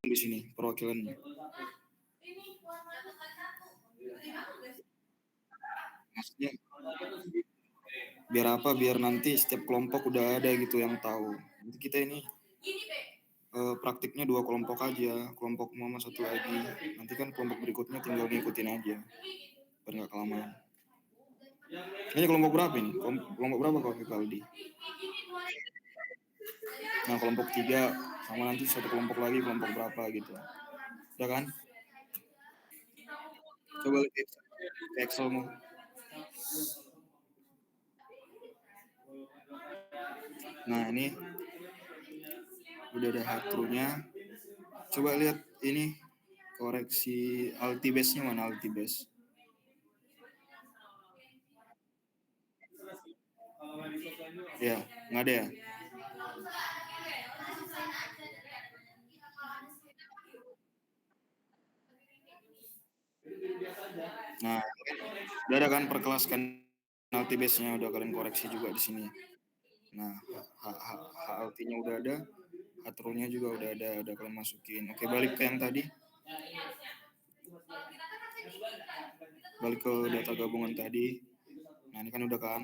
di sini perwakilannya. Maksudnya biar apa? Biar nanti setiap kelompok udah ada gitu yang tahu. Nanti kita ini praktiknya 2 kelompok aja, kelompok mama satu lagi. Nanti kan kelompok berikutnya tinggal ngikutin aja, biar nggak kelamaan. Ini kelompok berapa ini? Kelompok berapa kau Vivaldi? Nah kelompok 3 sama nanti satu kelompok lagi kelompok berapa gitu. Udah kan? Coba lihat ke Excelmu. Nah ini udah ada hatrunya. Coba lihat ini koreksi altibase-nya mana altibase? Ya, nggak ada ya. Nah, udah ada kan per kelas kan altibase-nya udah kalian koreksi juga di sini. Nah, HLT-nya udah ada, hatrunya juga udah kalian masukin. Oke, balik ke yang tadi. Balik ke data gabungan tadi. Nah, ini kan udah kan.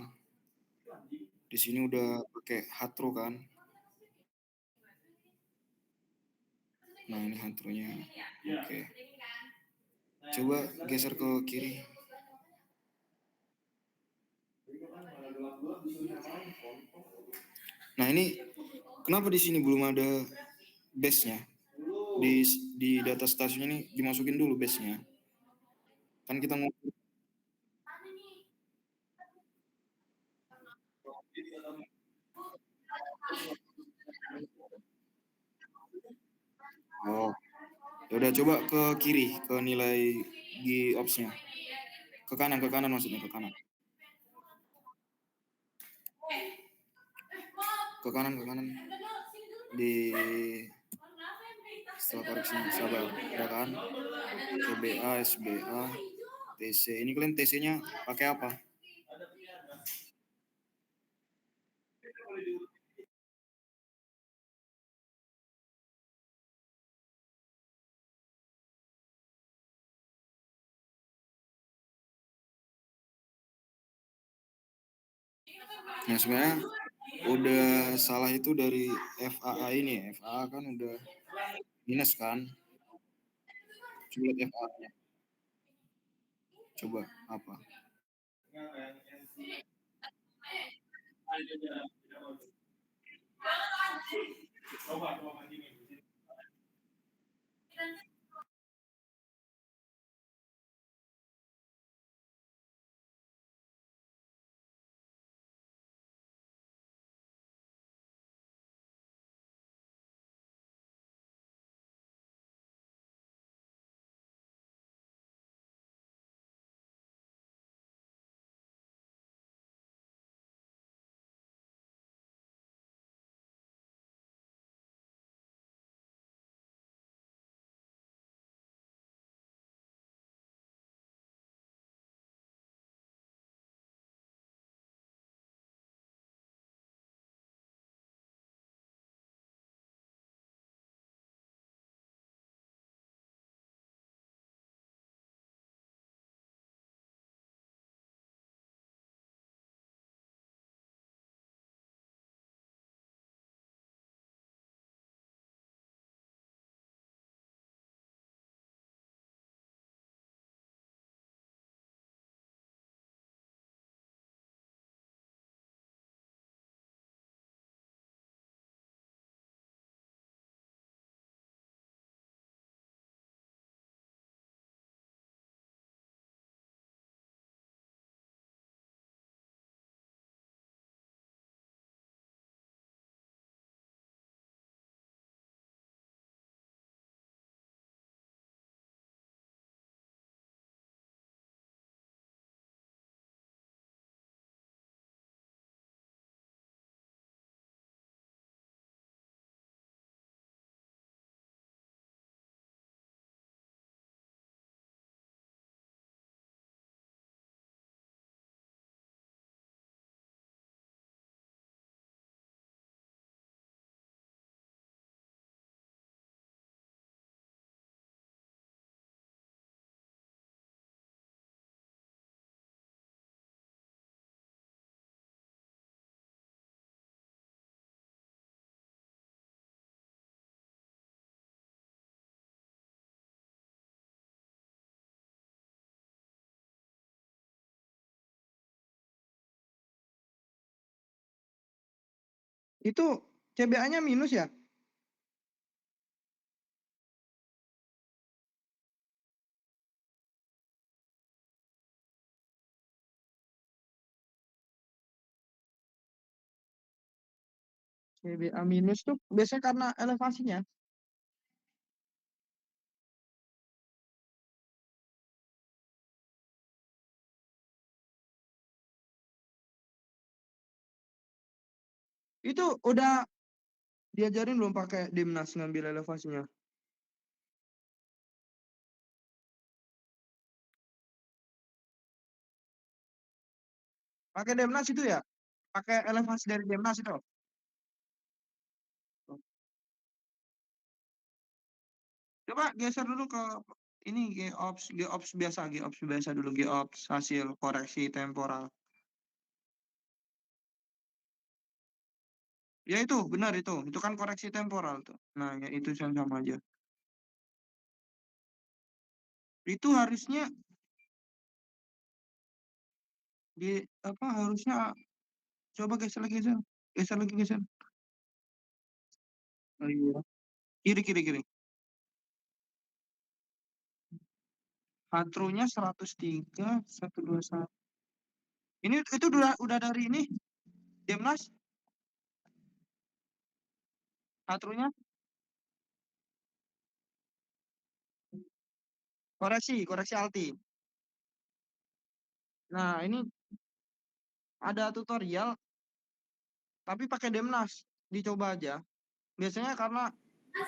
Di sini udah pakai hatru kan. Nah, ini hatrunya. Oke. Coba geser ke kiri. Nah, ini kenapa di sini belum ada base-nya? Di data stasiun ini dimasukin dulu base-nya. Kan kita mau. Oh, ya udah coba ke kiri, ke nilai di ops-nya. Ke kanan maksudnya ke kanan. Ke kanan. Di setelah koreksi sabar, ya kan? TBA, SBA, TC. Ini kalian TC-nya pakai apa? Nah, sebenarnya udah salah itu dari FAA ini ya. FAA kan udah minus kan? Coba lihat FAA-nya. Coba apa? Itu CBA-nya minus ya? CBA minus tuh biasanya karena elevasinya. Itu udah diajarin belum pakai Dimnas ngambil elevasinya? Pakai Dimnas itu ya? Pakai elevasi dari Dimnas itu? Coba geser dulu ke ini G-ops biasa dulu G-ops hasil koreksi temporal. Ya itu benar itu kan koreksi temporal tuh. Nah ya itu sama aja. Itu harusnya di apa harusnya coba geser lagi geser, geser lagi geser. Oh, iya. Kiri kiri kiri. Hatrunya 103 121. Ini itu udah dari ini Demnas hatrunya koreksi alti. Nah, ini ada tutorial tapi pakai Demnas. Dicoba aja. Biasanya karena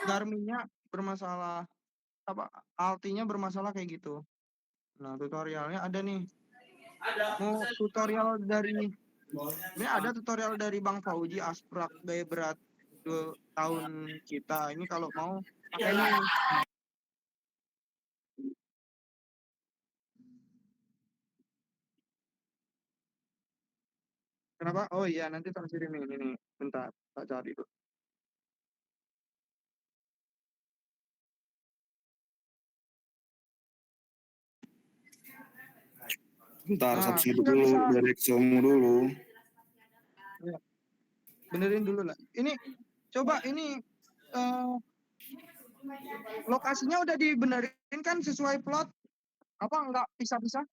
Garminnya bermasalah apa altinya bermasalah kayak gitu. Nah, tutorialnya ada nih. Mau tutorial dari ini ada tutorial dari Bang Fauji Asprak gaya berat 2 tahun kita. Ini kalau mau pakai ini. Kenapa? Oh iya, nanti tak kirim ini nih. Bentar, tak cari dulu. Bentar, Nah, subsidi kan nggak dulu bisa. dari Exomu dulu. Ya, benerin dulu lah. Ini coba ini eh, lokasinya udah dibenerin kan sesuai plot? Apa nggak pisah-pisah?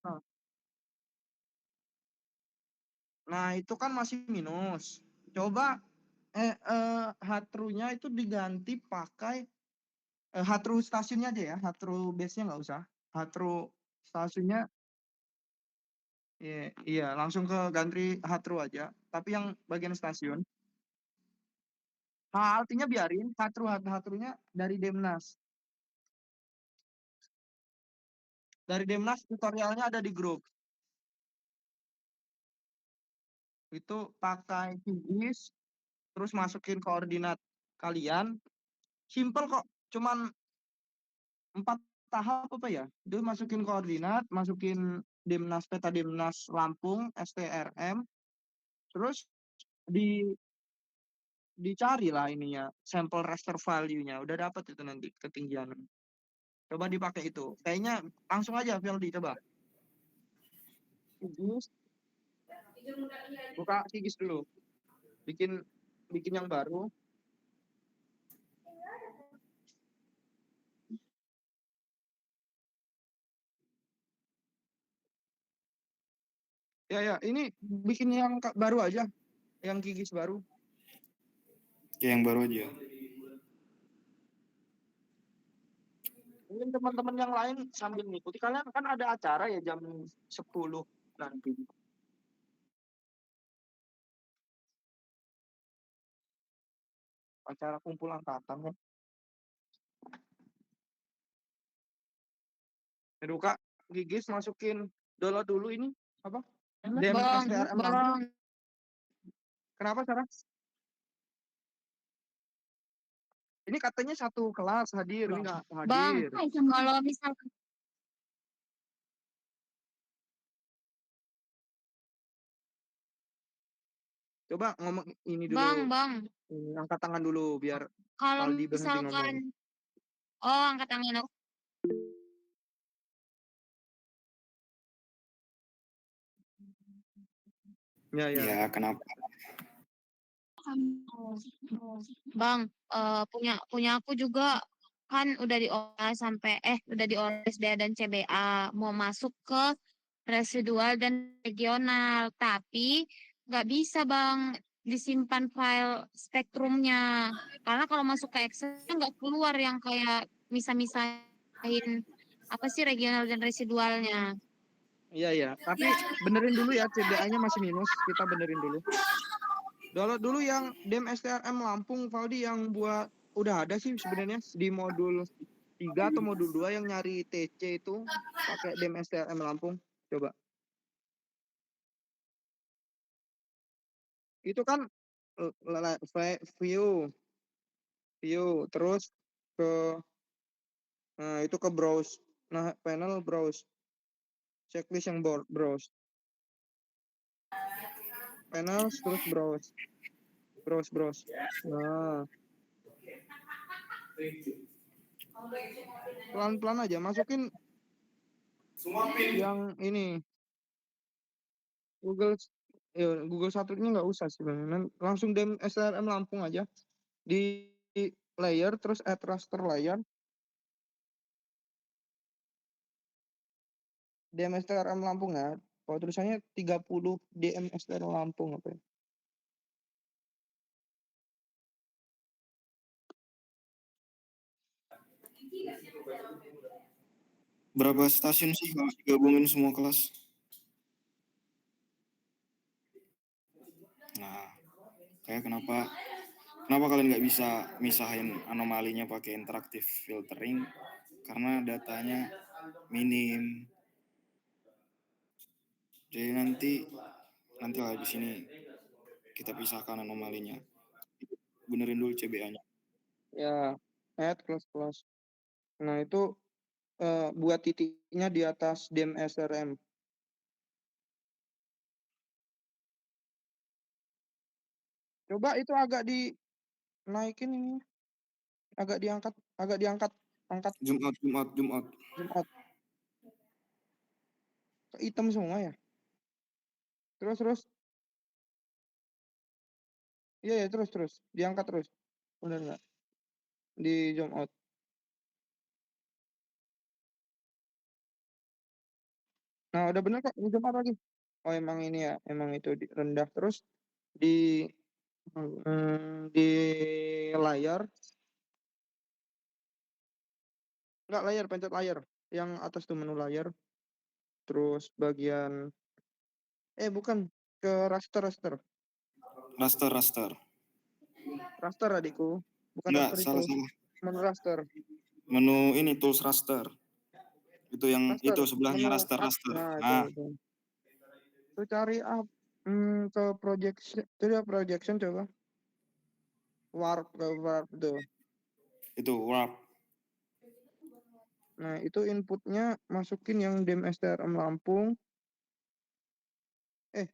Nah, nah, itu kan masih minus. Coba hatrunya itu diganti pakai hatru stasiunnya aja ya. Hatru base-nya nggak usah. Hatru stasiunnya iya, iya langsung ke ganti hatru aja. Tapi yang bagian stasiun. Artinya biarin hatrunya dari Demnas. Dari Demnas tutorialnya ada di grup. Itu pakai QGIS, terus masukin koordinat kalian. Simple kok, cuman 4 tahap apa ya? Itu masukin koordinat, masukin Demnas peta Demnas Lampung, STRM, terus di dicari lah ininya, sampel raster value-nya. Udah dapat itu nanti ketinggian. Coba dipakai itu. Kayaknya langsung aja Veldi coba. QGIS, buka QGIS dulu. Bikin bikin yang baru. Ya ya, ini bikin yang baru aja, yang QGIS baru. Ya, yang baru aja. Mungkin teman-teman yang lain sambil mengikuti. Kalian kan ada acara ya jam 10 nanti. Acara kumpul angkatan kan. Aduh kak, Gigis masukin download dulu ini apa? Dem Bang, STRM Lampung. bang, Kenapa Sarah? Ini katanya satu kelas hadir, ini nggak bang, hadir. kalau misalkan Coba ngomong ini dulu, bang, angkat tangan dulu biar kalau Aldi berhenti ngomong. misalkan, oh angkat tangan aku. Ya ya. Ya, kenapa? Bang, punya aku juga kan udah diolah udah diolah SDA dan CBA mau masuk ke residual dan regional, tapi nggak bisa Bang disimpan file spektrumnya karena kalau masuk ke Excel nggak keluar yang kayak misah-misahin apa sih regional dan residualnya. Iya ya, tapi benerin dulu ya CBA-nya masih minus, kita benerin dulu. Download dulu yang DEM STRM Lampung, Valdi, yang buat udah ada sih sebenarnya di modul 3 atau modul 2 yang nyari TC itu pakai DEM STRM Lampung. Coba. Itu kan view terus ke nah itu ke browse. Nah, panel browse. Checklist yang browse. Panel terus browse. Browse. Nah, pelan-pelan aja masukin yang ini Google Satelitnya nggak usah sih Bang. Langsung DEM STRM Lampung aja di layer terus add raster layer DEM STRM Lampung ya. Kalau tulisannya 30 DEM STRM Lampung apa ya? Berapa stasiun sih kalau digabungin semua kelas? Nah, kayak kenapa kalian nggak bisa misahin anomalinya pakai interaktif filtering? Karena datanya minim. Jadi nanti lah di sini kita pisahkan anomalinya. Benerin dulu CBA-nya. Ya, add kelas-kelas. Nah, itu buat titiknya di atas DEM SRM. Coba itu agak dinaikin ini. Agak diangkat. Angkat Jumat. ke hitam semua ya. Terus. Iya, terus. Diangkat terus. Benar nggak? Di zoom out. Nah, udah benar kok. Ini zoom out lagi. Oh, emang ini ya. Emang itu rendah. Terus di di layar. Enggak layar, pencet layar. Yang atas tuh menu layar. Terus bagian. Bukan. Ke raster. Raster. Raster adikku. Bukan Enggak, raster itu. salah. Menu raster. Menu ini tools raster. Itu yang Raster. itu sebelahnya Menu raster. Nah, Nah, itu. Itu cari ke projection coba. Warp tuh. itu warp. Nah, itu inputnya masukin yang DEM STRM Lampung.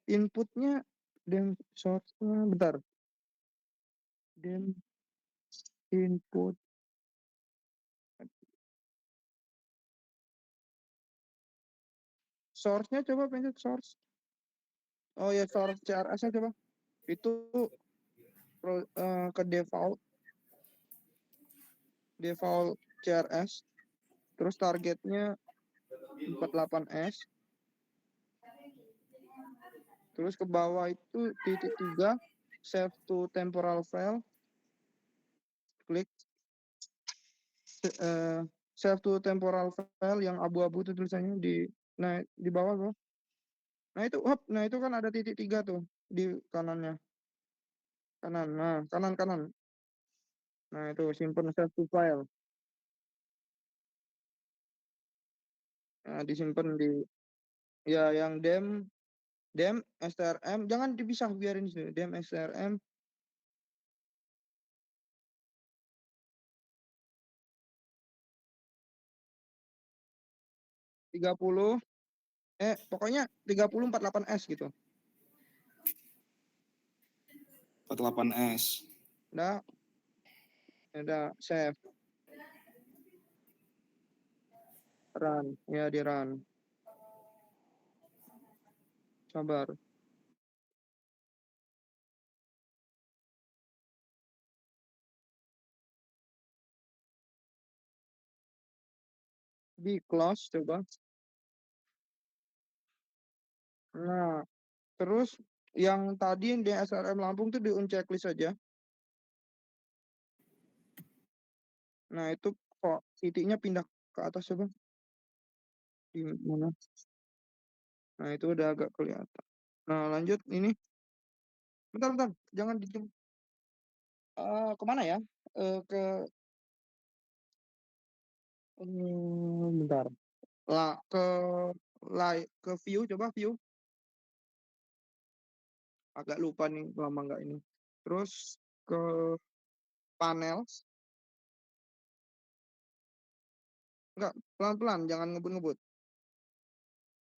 Inputnya DEM source-nya bentar. DEM input. Source-nya coba pencet source. Oh ya, source CRS-nya coba. Itu ke default CRS. Terus targetnya 48S. Terus ke bawah itu titik 3 save to temporal file. Klik save to temporal file yang abu-abu itu tulisannya di bawah bro. Nah itu kan ada titik 3 tuh di kanannya. Kanan. Nah itu simpan save to file. Nah, disimpan di yang DEM STRM jangan dipisah biarin sih DEM STRM 30 pokoknya 3048S gitu. 48S. Udah save. Run, ya di run. Sabar. Di close coba. Nah, terus yang tadi di SRM Lampung tuh di unchecklist aja. Nah, itu kok titiknya pindah ke atas coba. Di mana? Nah, itu udah agak kelihatan. Nah, lanjut ini. Bentar, jangan di kemana ya? Ke bentar. Lah ke ke view, coba view. Agak lupa nih lama nggak ini. Terus ke panel. Enggak, pelan-pelan, jangan ngebut-ngebut.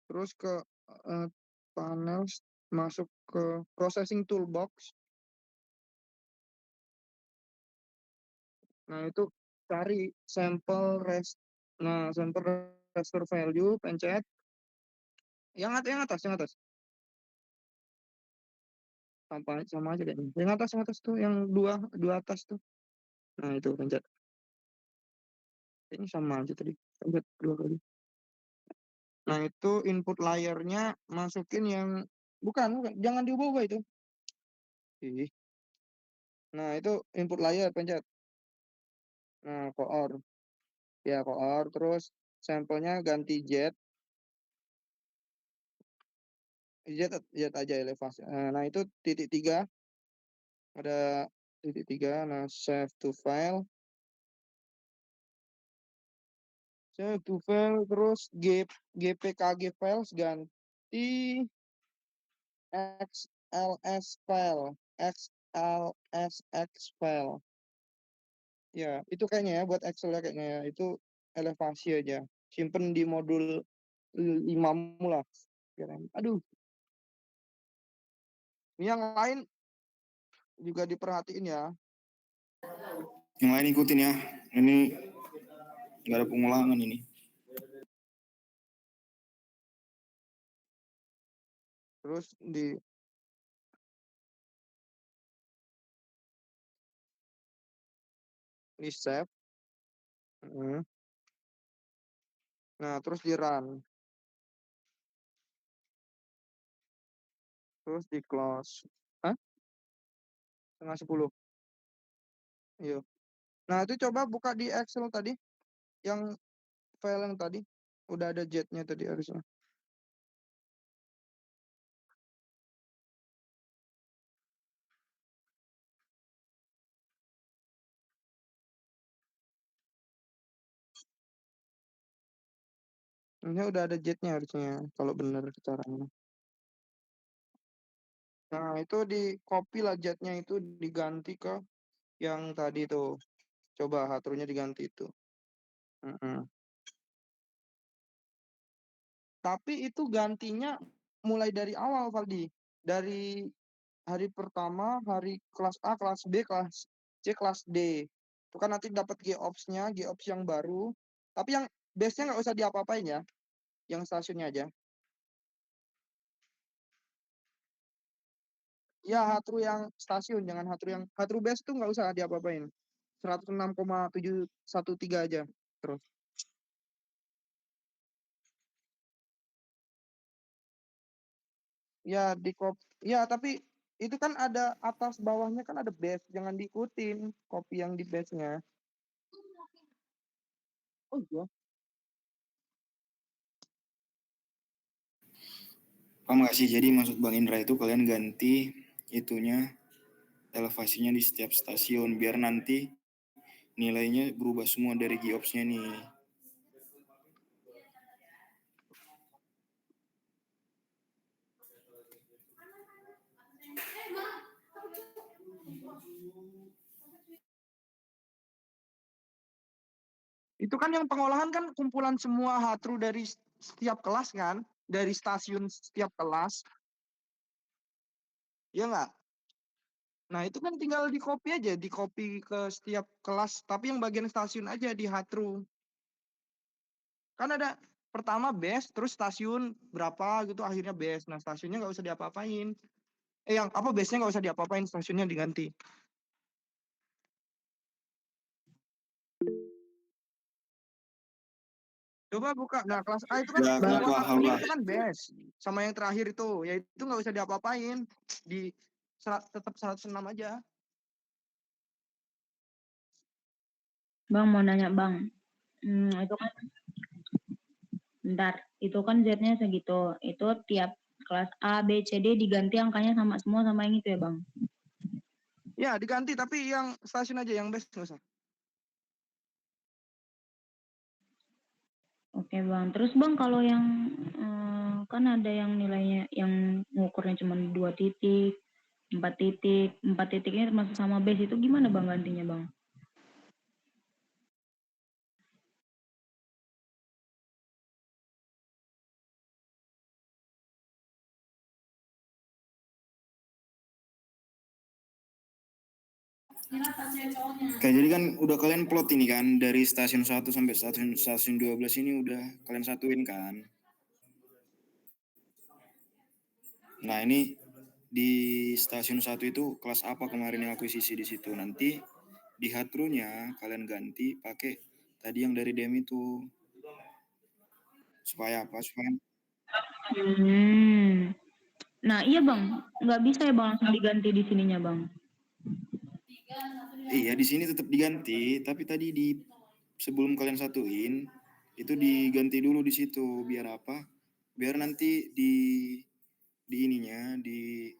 Terus ke eh, panel, masuk ke processing toolbox. Nah, itu cari sampel Nah, sampel restore value, pencet. Yang atas, yang atas. Sama aja kayaknya. Yang atas tuh, yang dua atas tuh. Nah, itu pencet. Ini sama aja tadi. Pencet 2 kali. Nah, itu input layernya masukin yang bukan, jangan diubah-ubah itu. Ih. Nah, itu input layer pencet. Nah, core. Ya, core. Terus sampelnya ganti jet. Jet aja elevasi. Nah, itu titik 3. Ada titik 3. Nah, save to file. Save to file. Terus gpkg files ganti xls file. xlsx file. Ya, itu kayaknya ya buat Excel ya kayaknya ya. Itu elevasi aja. Simpen di modul 5 lah. Aduh, yang lain juga diperhatiin ya. Yang lain ikutin ya. Ini nggak ada pengulangan ini. Terus di save. Nah, terus di run. Terus di close. Hah? 9:30. Iya. Nah, itu coba buka di Excel tadi. Yang file yang tadi. Udah ada jetnya tadi harusnya. Ini udah ada jetnya harusnya. Kalau benar caranya. Nah, itu di copy lah jetnya itu diganti ke yang tadi tuh. Coba hatrunya diganti itu. Tapi itu gantinya mulai dari awal, Valdi. Dari hari pertama, hari kelas A, kelas B, kelas C, kelas D. Itu kan nanti dapat GOPS-nya, GOPS yang baru. Tapi yang base-nya nggak usah diapa-apain ya. Yang stasiunnya aja. Ya, hatru yang stasiun, jangan hatru base itu nggak usah diapa-apain. 106,713 aja. Terus. Ya, ya, tapi itu kan ada atas bawahnya kan ada base. Jangan diikutin copy yang di base-nya. Oh iya. Paham nggak sih? Jadi maksud Bang Indra itu kalian ganti itunya elevasinya di setiap stasiun biar nanti nilainya berubah semua dari GOPS-nya nih. Itu kan yang pengolahan kan kumpulan semua hatru dari setiap kelas kan, dari stasiun setiap kelas. Ya nggak? Nah, itu kan tinggal di copy aja, di copy ke setiap kelas, tapi yang bagian stasiun aja di hatru. Kan ada pertama base, terus stasiun berapa gitu, akhirnya base. Nah, stasiunnya nggak usah diapa-apain. Yang apa base-nya nggak usah diapa-apain, stasiunnya diganti. Coba buka. Nah, kelas A itu kan Nggak kelas paham 1 lah. itu kan base. Sama yang terakhir itu, ya itu nggak usah diapa-apain. Tetap 106 aja. Bang mau nanya Bang, itu kan bentar, itu kan Z-nya segitu, itu tiap kelas A, B, C, D diganti angkanya sama semua sama yang itu ya Bang? Ya diganti, tapi yang stasiun aja, yang base nggak usah. Oke Bang, terus Bang kalau yang kan ada yang nilainya yang ngukurnya cuma 2 titik, 4 titik, 4 titiknya termasuk sama base itu gimana Bang gantinya Bang? Oke, jadi kan udah kalian plot ini kan dari stasiun 1 sampai stasiun 12 ini udah kalian satuin kan. Nah, ini di stasiun 1 itu kelas apa kemarin yang akuisisi di situ. Nanti di hatrunya kalian ganti pakai tadi yang dari DEM itu. Supaya apa? Supaya Nah iya Bang, nggak bisa ya Bang langsung diganti di sininya Bang? iya di sini tetap diganti, tapi tadi di sebelum kalian satuin itu diganti dulu di situ biar apa? Biar nanti di ininya di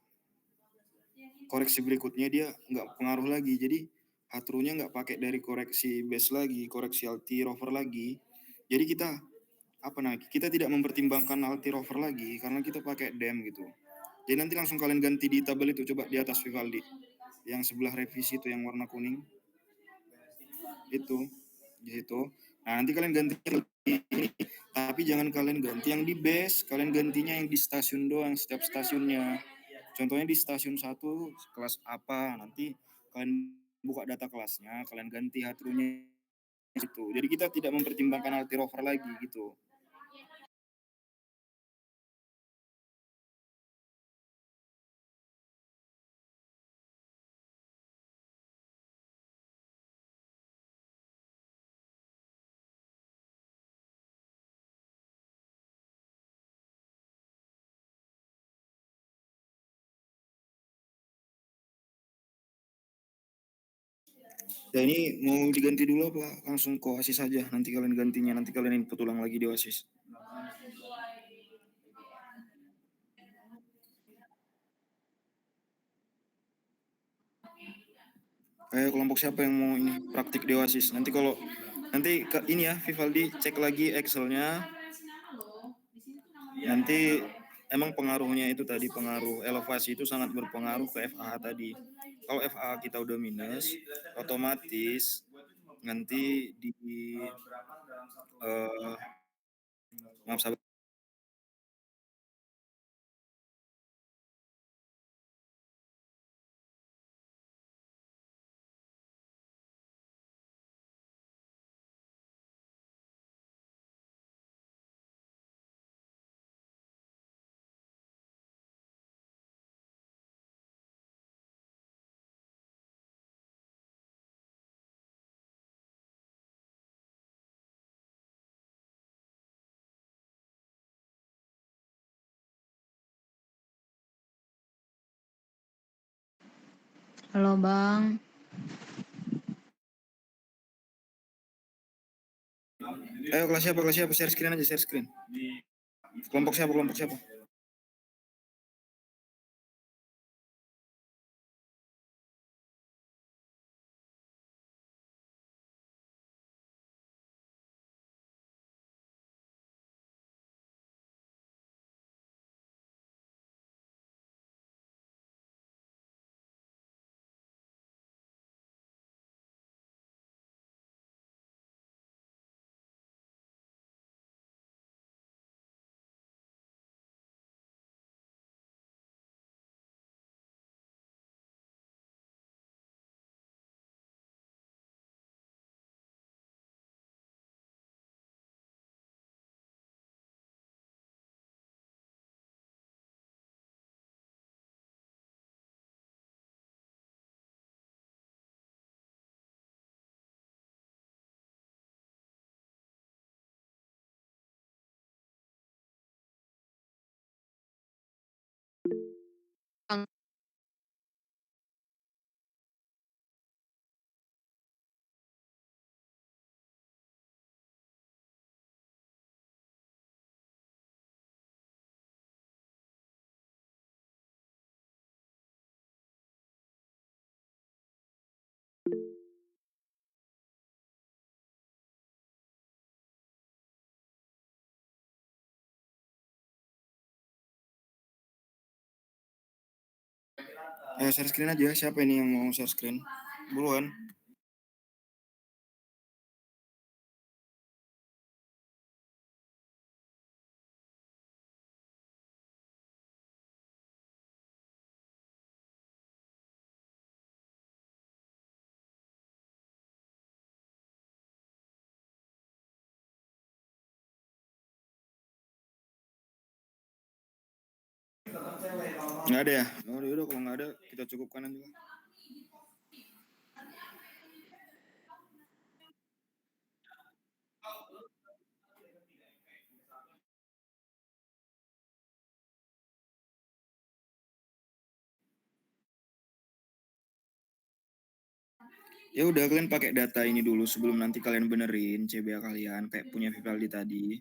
koreksi berikutnya dia nggak pengaruh lagi. Jadi hatrunya nggak pakai dari koreksi base lagi, koreksi alti rover lagi. Jadi kita apa namanya? Kita tidak mempertimbangkan alti rover lagi karena kita pakai DEM gitu. Jadi nanti langsung kalian ganti di tabel itu, coba di atas Vivaldi. Yang sebelah revisi itu yang warna kuning. Itu di situ. Nah, nanti kalian ganti tapi jangan kalian ganti yang di base, kalian gantinya yang di stasiun doang, setiap stasiunnya. Contohnya di stasiun 1 kelas apa, nanti kalian buka data kelasnya, kalian ganti hatrunya itu. Jadi kita tidak mempertimbangkan alti rover lagi gitu. Ya ini mau diganti dulu apa langsung ke OASIS saja, nanti kalian gantinya, nanti kalian input ulang lagi di OASIS. Kelompok siapa yang mau ini praktik di OASIS? Nanti kalau nanti ke ini ya Vivaldi cek lagi Excelnya. Nanti emang pengaruhnya itu tadi, pengaruh elevasi itu sangat berpengaruh ke FAH tadi. Kalau FAH kita udah minus, otomatis nanti di maaf sahabat. Halo Bang. Ayo kelas siapa, share screen aja, share screen. Kelompok siapa? Share screen aja. Siapa ini yang mau share screen? Buruan. Nggak ada ya? Oh, yaudah kalau nggak ada kita cukupkan aja. Ya udah kalian pakai data ini dulu sebelum nanti kalian benerin CBA kalian kayak punya Vivaldi tadi.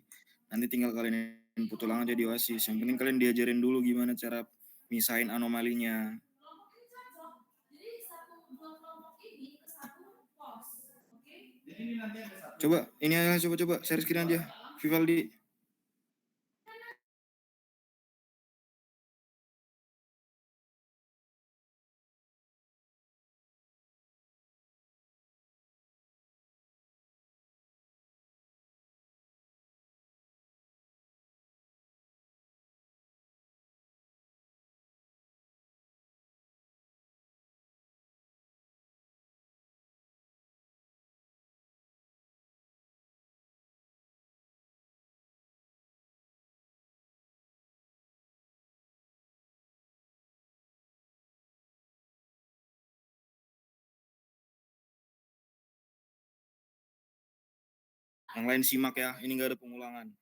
Nanti tinggal kalian input ulang aja di OASIS. Yang penting kalian diajarin dulu gimana cara misahin anomalinya. Coba ini aja, coba share screen aja Vivaldi. Yang lain simak ya, ini nggak ada pengulangan.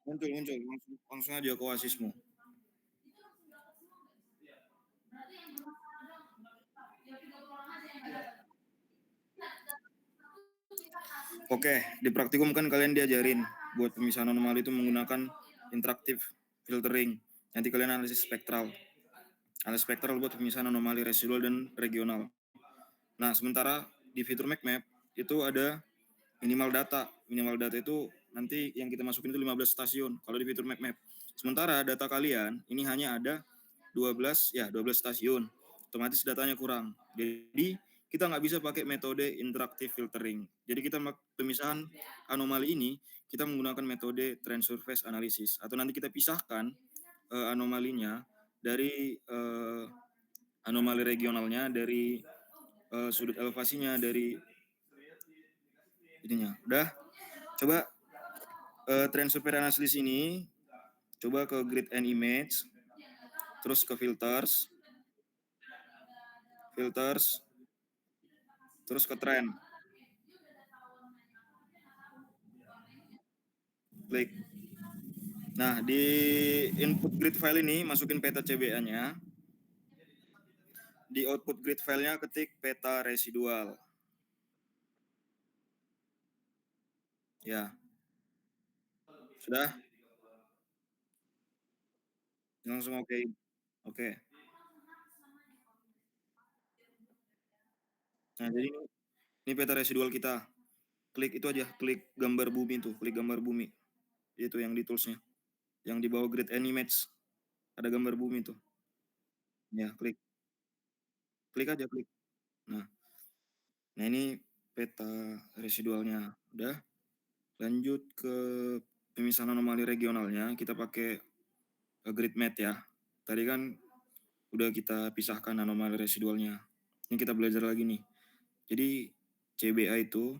Muncul, langsung aja ke OASISmu. Oke, di praktikum kan kalian diajarin buat pemisahan anomali itu menggunakan interaktif filtering. Nanti kalian analisis spektral. Analisis spektral buat pemisahan anomali residual dan regional. Nah, sementara di fitur MapMap itu ada minimal data. Minimal data itu nanti yang kita masukin itu 15 stasiun kalau di fitur MapMap. Sementara data kalian ini hanya ada 12 stasiun. Otomatis datanya kurang. Jadi kita nggak bisa pakai metode interaktif filtering. Jadi kita pemisahan anomali ini kita menggunakan metode trend surface analysis atau nanti kita pisahkan anomalinya dari anomali regionalnya dari sudut elevasinya dari ininya. Udah, coba trend surface analysis ini coba ke grid and image, terus ke filters, terus ke trend. Klik. Nah, di input grid file ini masukin peta CBA-nya. Di output grid file-nya ketik peta residual. Ya. Sudah? Langsung oke. Oke. Nah, jadi ini peta residual kita. Klik itu aja, klik gambar bumi tuh, klik gambar bumi. Itu yang di tools-nya. Yang di bawah grid and image. Ada gambar bumi tuh. Ya, klik. Klik aja, klik. Nah ini peta residualnya. Udah. Lanjut ke pemisahan anomali regionalnya. Kita pakai grid mat ya. Tadi kan udah kita pisahkan anomali residualnya. Ini kita belajar lagi nih. Jadi CBA itu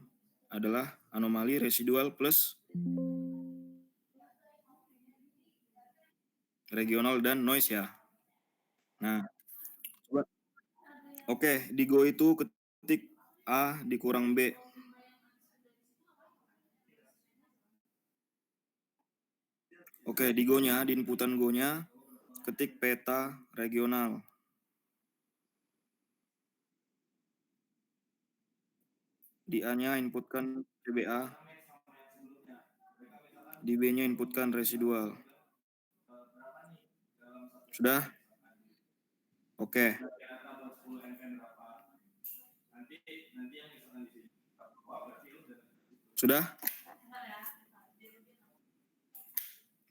adalah anomali residual plus regional dan noise ya. Nah, coba. Oke, di Go itu ketik A dikurang B. Oke, di Go-nya, di inputan Go-nya, ketik peta regional. Di A-nya inputkan CBA. Di B-nya inputkan residual. Sudah? Oke. Sudah?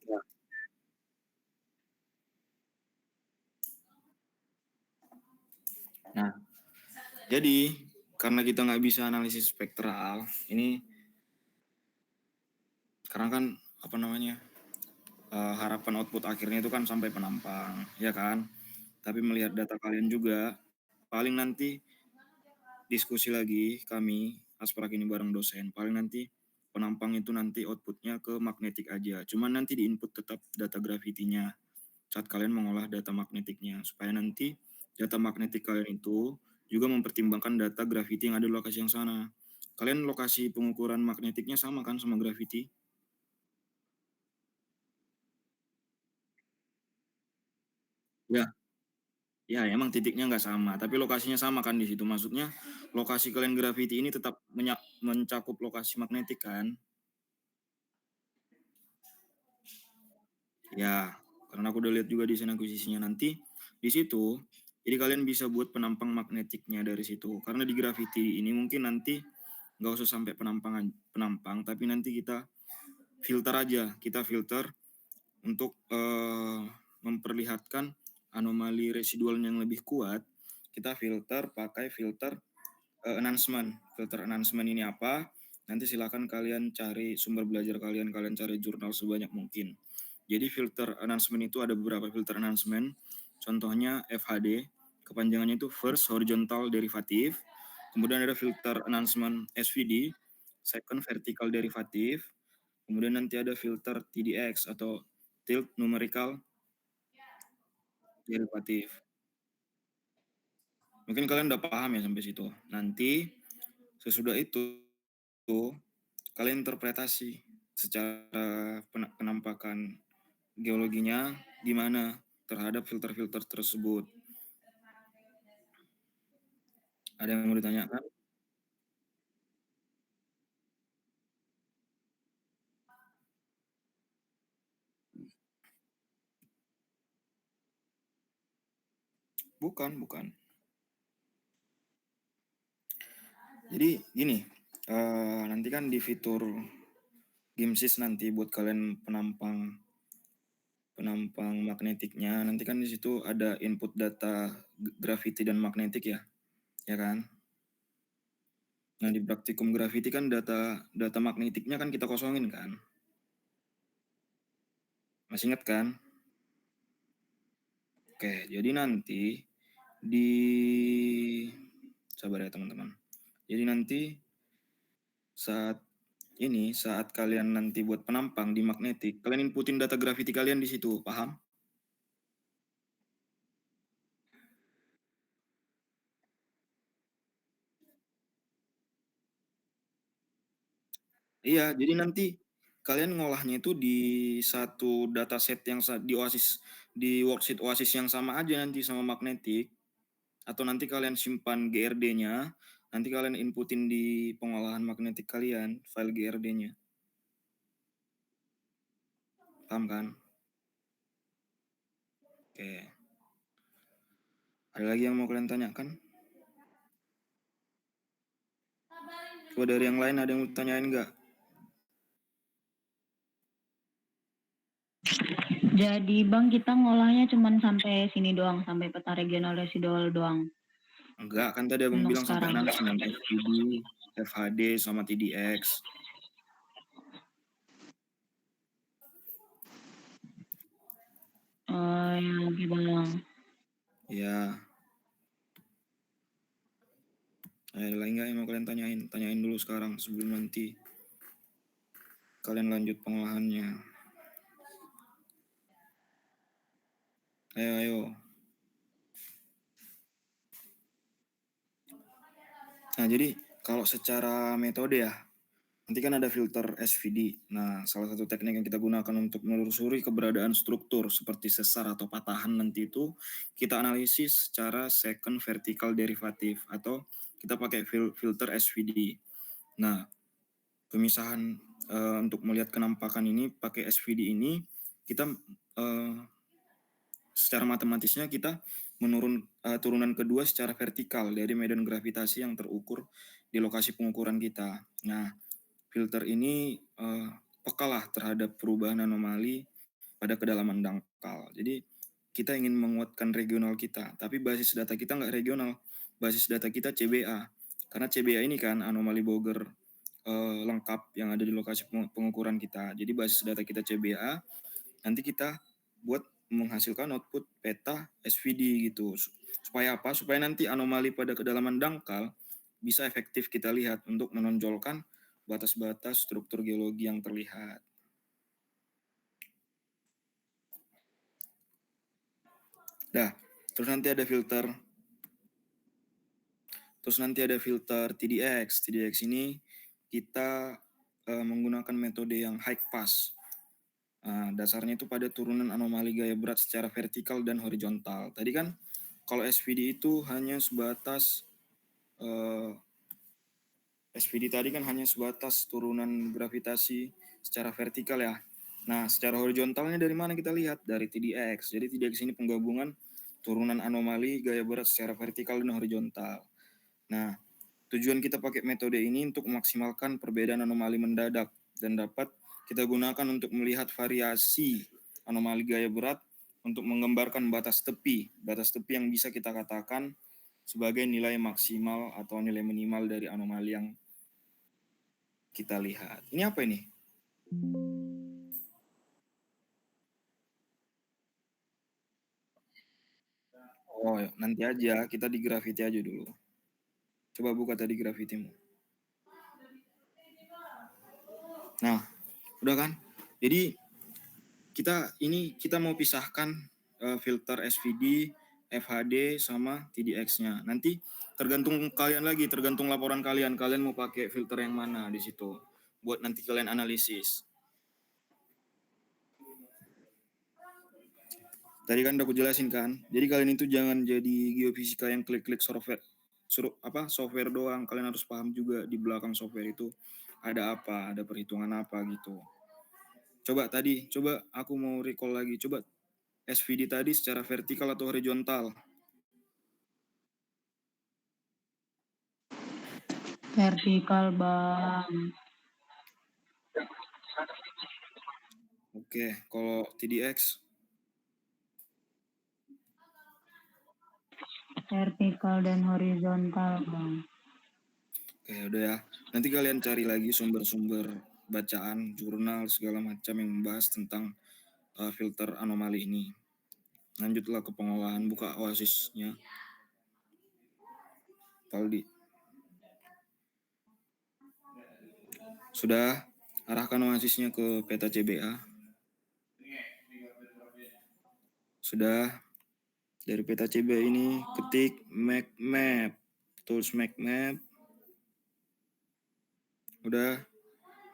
Ya. Nah, jadi karena kita nggak bisa analisis spektral, ini karena kan apa namanya, harapan output akhirnya itu kan sampai penampang, ya kan? Tapi melihat data kalian juga, paling nanti diskusi lagi kami Asprak ini bareng dosen, paling nanti penampang itu nanti outputnya ke magnetik aja. Cuman nanti di input tetap data gravitinya saat kalian mengolah data magnetiknya, supaya nanti data magnetik kalian itu juga mempertimbangkan data gravity yang ada di lokasi yang sana. Kalian lokasi pengukuran magnetiknya sama kan sama gravity? Ya, ya emang titiknya nggak sama, tapi lokasinya sama kan di situ. Maksudnya lokasi kalian gravity ini tetap mencakup lokasi magnetik kan? Ya, karena aku udah lihat juga desain akuisisinya nanti di situ. Jadi kalian bisa buat penampang magnetiknya dari situ. Karena di gravity ini mungkin nanti nggak usah sampai penampang, tapi nanti kita filter aja. Kita filter untuk memperlihatkan anomali residual yang lebih kuat. Kita filter pakai filter enhancement. Filter enhancement ini apa? Nanti silakan kalian cari sumber belajar kalian cari jurnal sebanyak mungkin. Jadi filter enhancement itu ada beberapa filter enhancement. Contohnya FHD, kepanjangannya itu First Horizontal Derivative. Kemudian ada filter enhancement SVD, Second Vertical Derivative. Kemudian nanti ada filter TDX atau Tilt Numerical Derivative. Mungkin kalian udah paham ya sampai situ. Nanti sesudah itu kalian interpretasi secara penampakan geologinya gimana terhadap filter-filter tersebut. Ada yang mau ditanyakan? Bukan. Jadi gini, nanti kan di fitur GIMSIS nanti buat kalian penampang magnetiknya, nanti kan di situ ada input data gravity dan magnetik ya kan? Nah di praktikum gravity kan data magnetiknya kan kita kosongin kan? Masih ingat kan? Oke, jadi nanti sabar ya teman-teman. Jadi nanti saat kalian nanti buat penampang di magnetik, kalian inputin data gravity kalian di situ, paham? Iya, jadi nanti kalian ngolahnya itu di satu dataset yang di worksheet OASIS yang sama aja nanti sama magnetik, atau nanti kalian simpan GRD-nya, nanti kalian inputin di pengolahan magnetik kalian, file GRD-nya. Paham kan? Oke. Ada lagi yang mau kalian tanyakan? Coba dari yang lain ada yang mau tanyain nggak? Jadi Bang, kita ngolahnya cuma sampai sini doang, sampai peta regional residual doang. Enggak, kan tadi abang bilang sampai enhancement FVD, FHD, sama TDX. Yang bilang. Ya. Ada lagi nggak yang mau kalian tanyain? Tanyain dulu sekarang sebelum nanti kalian lanjut pengolahannya. Ayo. Nah, jadi kalau secara metode ya, Nanti kan ada filter SVD. Nah, salah satu teknik yang kita gunakan untuk menelusuri keberadaan struktur seperti sesar atau patahan nanti itu kita analisis secara second vertical derivative atau kita pakai filter SVD. Nah, pemisahan untuk melihat kenampakan ini pakai SVD ini kita secara matematisnya kita turunan kedua secara vertikal dari medan gravitasi yang terukur di lokasi pengukuran kita. Nah, filter ini pekalah terhadap perubahan anomali pada kedalaman dangkal. Jadi kita ingin menguatkan regional kita, tapi basis data kita nggak regional. Basis data kita CBA. Karena CBA ini kan anomali Boger lengkap yang ada di lokasi pengukuran kita. Jadi basis data kita CBA, nanti kita buat menghasilkan output peta SVD gitu. Supaya apa? Supaya nanti anomali pada kedalaman dangkal bisa efektif kita lihat untuk menonjolkan batas-batas struktur geologi yang terlihat. Dah, terus nanti ada filter TDX. TDX ini kita menggunakan metode yang high pass. Dasarnya itu pada turunan anomali gaya berat secara vertikal dan horizontal. Tadi kan kalau SVD itu hanya sebatas SVD tadi kan hanya sebatas turunan gravitasi secara vertikal ya. Nah, secara horizontalnya dari mana kita lihat? Dari TDX. Jadi TDX ini penggabungan turunan anomali gaya berat secara vertikal dan horizontal. Nah, tujuan kita pakai metode ini untuk memaksimalkan perbedaan anomali mendadak dan dapat kita gunakan untuk melihat variasi anomali gaya berat untuk menggambarkan batas tepi yang bisa kita katakan sebagai nilai maksimal atau nilai minimal dari anomali yang kita lihat. Ini apa ini? Oh, nanti aja, kita di Gravity aja dulu. Coba buka tadi Gravity-mu. Nah, udah kan? Jadi kita mau pisahkan filter SVD, FHD sama TDX-nya. Nanti tergantung kalian lagi, tergantung laporan kalian. Kalian mau pakai filter yang mana di situ buat nanti kalian analisis. Tadi kan udah aku jelasin kan. Jadi kalian itu jangan jadi geofisika yang klik-klik software doang. Kalian harus paham juga di belakang software itu ada apa, ada perhitungan apa gitu. Coba aku mau recall lagi. Coba SVD tadi secara vertikal atau horizontal? Vertikal, Bang. Oke, kalau TDX? Vertikal dan horizontal, Bang. Oke, udah ya. Nanti kalian cari lagi sumber-sumber bacaan, jurnal, segala macam yang membahas tentang filter anomali ini. Lanjutlah ke pengolahan, buka OASIS-nya. Paldi. Sudah, arahkan OASIS-nya ke peta CBA. Sudah, dari peta CBA ini ketik map, tools map. Udah,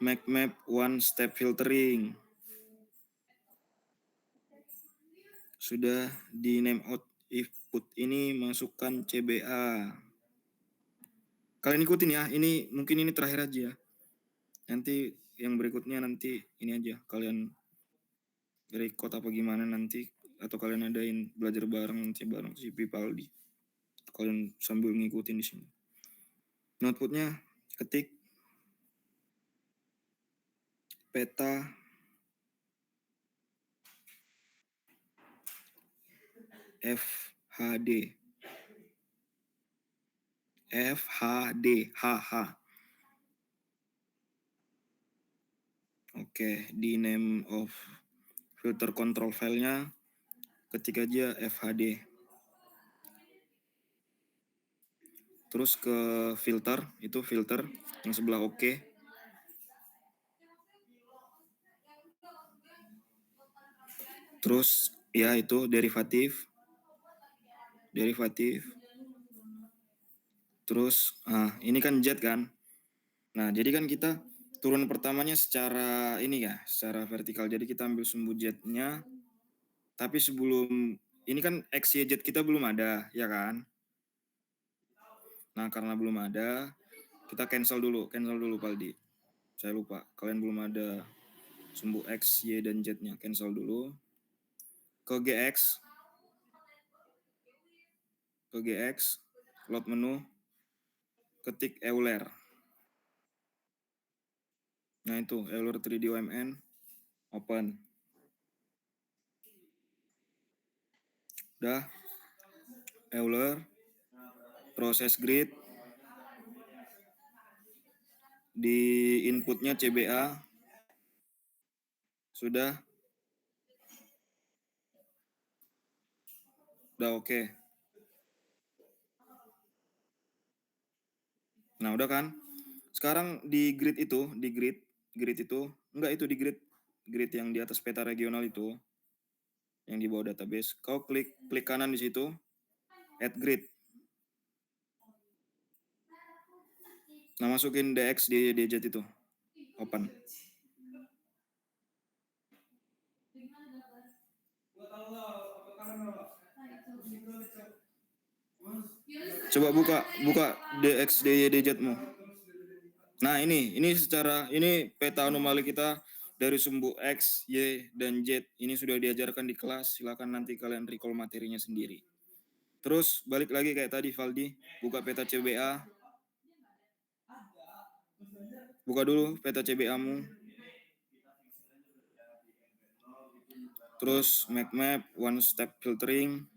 map one step filtering. Sudah, di name out input ini masukkan CBA. Kalian ikutin ya, mungkin ini terakhir aja. Nanti yang berikutnya nanti ini aja, kalian record apa gimana nanti, atau kalian adain belajar bareng nanti bareng si Pipaldi. Kalian sambil ngikutin di sini. Notebooknya ketik peta FHD. Oke, di name of filter control file-nya ketik aja FHD. Terus ke filter, itu filter yang sebelah oke. Terus ya itu derivatif. Terus ini kan jet kan. Nah, jadi kan kita turunan pertamanya secara ini ya, secara vertikal. Jadi kita ambil sumbu Z-nya, tapi sebelum ini kan X, Y, Z kita belum ada, ya kan? Nah, karena belum ada, kita cancel dulu Paldi. Saya lupa, kalian belum ada sumbu X, Y, dan Z-nya. Cancel dulu. Ke GX, load menu, ketik Euler. Nah itu, Euler 3D OMN, open. Udah, Euler, proses grid, di inputnya CBA, sudah oke. Nah udah kan, sekarang di grid itu, enggak itu di grid yang di atas peta regional itu, yang di bawah database, kau klik kanan di situ, add grid. Nah masukin DX di DZ itu, open. Coba buka DX DZ-mu. Nah ini peta anomali kita dari sumbu X, Y, dan Z. Ini sudah diajarkan di kelas, silakan nanti kalian recall materinya sendiri. Terus balik lagi kayak tadi Valdi, buka peta CBA. Buka dulu peta CBA-mu. Terus map, one step filtering.